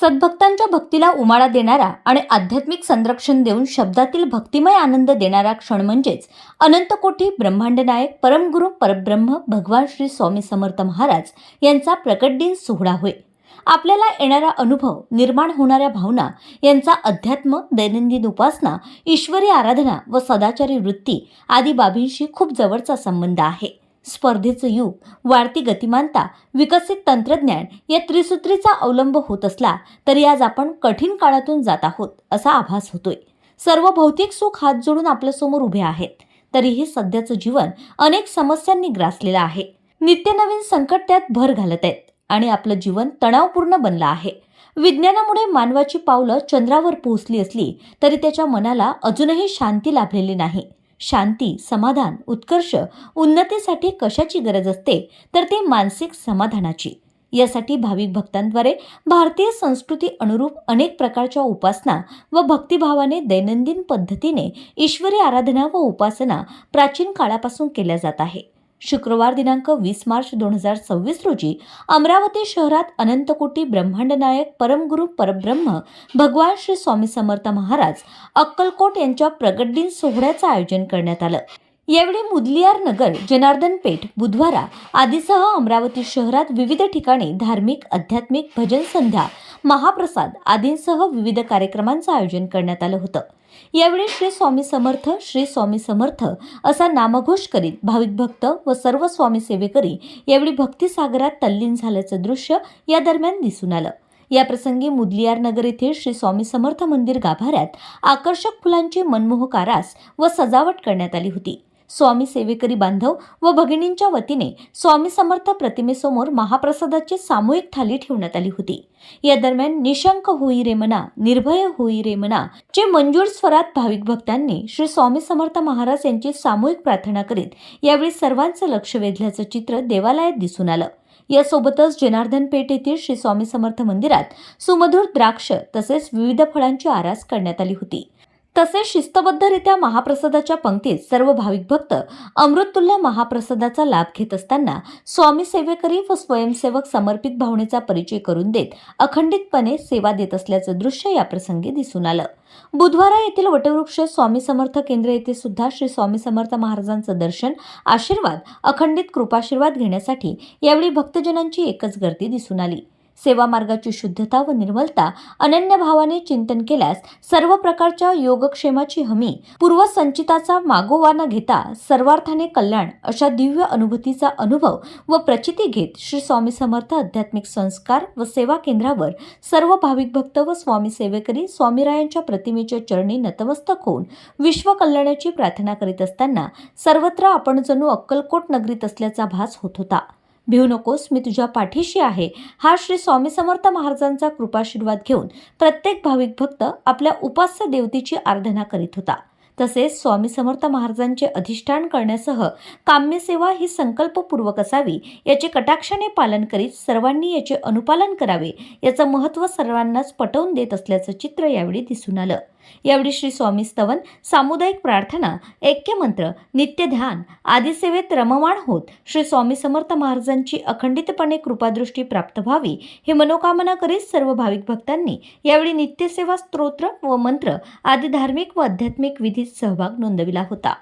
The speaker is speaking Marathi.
सद्भक्तांच्या भक्तीला उमाळा देणारा आणि आध्यात्मिक संरक्षण देऊन शब्दातील भक्तिमय आनंद देणारा क्षण म्हणजेच अनंतकोटी ब्रह्मांड नायक परमगुरू परब्रह्म भगवान श्री स्वामी समर्थ महाराज यांचा प्रकट दिन सोहळा होय. आपल्याला येणारा अनुभव, निर्माण होणाऱ्या भावना यांचा अध्यात्म, दैनंदिन उपासना, ईश्वरी आराधना व सदाचारी वृत्ती आदी बाबींशी खूप जवळचा संबंध आहे. स्पर्धेचं युग, वाढती गतिमानता, विकसित तंत्रज्ञान या त्रिसूत्रीचा अवलंब होत असला तरी आज आपण कठीण काळातून जात आहोत असा आभास होतोय. सर्व भौतिक सुख हात जोडून आपल्यासमोर उभे आहेत, तरीही सध्याचं जीवन अनेक समस्यांनी ग्रासलेलं आहे. नित्य नवीन संकट त्यात भर घालत आहेत आणि आपलं जीवन तणावपूर्ण बनलं आहे. विज्ञानामुळे मानवाची पावलं चंद्रावर पोहोचली असली तरी त्याच्या मनाला अजूनही शांती लाभलेली नाही. शांती, समाधान, उत्कर्ष, उन्नतीसाठी कशाची गरज असते तर ती मानसिक समाधानाची. यासाठी भाविक भक्तांद्वारे भारतीय संस्कृती अनुरूप अनेक प्रकारच्या उपासना व भक्तिभावाने दैनंदिन पद्धतीने ईश्वरी आराधना व उपासना प्राचीन काळापासून केल्या जात आहे. शुक्रवार दिनांक 20 मार्च 2026 रोजी अमरावती शहरात अनंतकोटी ब्रह्मांड नायक परमगुरू परब्रह्म भगवान श्री स्वामी समर्थ महाराज अक्कलकोट यांच्या प्रगट दिन सोहळ्याचं आयोजन करण्यात आलं. यावेळी मुदलियार नगर, जनार्दन पेठ, बुधवारा आदीसह अमरावती शहरात विविध ठिकाणी धार्मिक, आध्यात्मिक, भजन संध्या, महाप्रसाद आदींसह विविध कार्यक्रमांचं आयोजन करण्यात आलं होतं. यावेळी श्री स्वामी समर्थ, श्री स्वामी समर्थ असा नामघोष करीत भाविक भक्त व सर्व स्वामी सेवेकरी यावेळी भक्तिसागरात तल्लीन झाल्याचं दृश्य या दरम्यान दिसून आलं. याप्रसंगी मुदलियार नगर येथील श्री स्वामी समर्थ मंदिर गाभाऱ्यात आकर्षक फुलांची मनमोहक आरास व सजावट करण्यात आली होती. स्वामी सेवेकरी बांधव व भगिनींच्या वतीने स्वामी समर्थ प्रतिमेसमोर महाप्रसादाची सामूहिक थाली ठेवण्यात आली होती. या दरम्यान निशंक होई रे मना, निर्भय होई रे मना चे मंजूळ स्वरात भाविक भक्तांनी श्री स्वामी समर्थ महाराज यांची सामूहिक प्रार्थना करीत यावेळी सर्वांचं लक्ष वेधल्याचं चित्र देवालयात दिसून आलं. यासोबतच जनार्दन पेठ येथील श्री स्वामी समर्थ मंदिरात सुमधुर द्राक्ष तसेच विविध फळांची आरास करण्यात आली होती. तसेच शिस्तबद्धरित्या महाप्रसादाच्या पंक्तीत सर्व भाविक भक्त अमृततुल्य महाप्रसादाचा लाभ घेत असताना स्वामी सेवेकरी व स्वयंसेवक समर्पित भावनेचा परिचय करून देत अखंडितपणे सेवा देत असल्याचं दृश्य याप्रसंगी दिसून आलं. बुधवारा येथील वटवृक्ष स्वामी समर्थ केंद्र येथे सुद्धा श्री स्वामी समर्थ महाराजांचं दर्शन, आशीर्वाद, अखंडित कृपाशीर्वाद घेण्यासाठी यावेळी भक्तजनांची एकच गर्दी दिसून आली. सेवा मार्गाची शुद्धता व निर्मलता अनन्य भावाने चिंतन केल्यास सर्व प्रकारच्या योगक्षेमाची हमी, पूर्वसंचिताचा मागोवा न घेता सर्वार्थाने कल्याण अशा दिव्य अनुभूतीचा अनुभव व प्रचिती घेत श्री स्वामी समर्थ आध्यात्मिक संस्कार व सेवा केंद्रावर सर्व भाविक भक्त व स्वामी सेवेकरी स्वामीरायांच्या प्रतिमेच्या चरणी नतमस्तक होऊन विश्व कल्याणाची प्रार्थना करीत असताना सर्वत्र आपण जणू अक्कलकोट नगरीत असल्याचा भास होत होता. भिवू नकोस, मी तुझ्या पाठीशी आहे हा श्री स्वामी समर्थ महाराजांचा कृपाशीर्वाद घेऊन प्रत्येक भाविक भक्त आपल्या उपास्य देवतेची आराधना करीत होता. तसेच स्वामी समर्थ महाराजांचे अधिष्ठान करण्यासह काम्य सेवा ही संकल्पपूर्वक असावी याचे कटाक्षाने पालन करीत सर्वांनी याचे अनुपालन करावे याचं महत्त्व सर्वांनाच पटवून देत असल्याचं चित्र यावेळी दिसून आलं. यावेळी श्री स्वामी स्तवन, सामुदायिक प्रार्थना, ऐक्यमंत्र, नित्य ध्यान आदी सेवेत रममाण होत श्री स्वामी समर्थ महाराजांची अखंडितपणे कृपादृष्टी प्राप्त व्हावी ही मनोकामना करीत सर्व भाविक भक्तांनी यावेळी नित्यसेवा, स्तोत्र व मंत्र आदी धार्मिक व आध्यात्मिक विधीत सहभाग नोंदविला होता.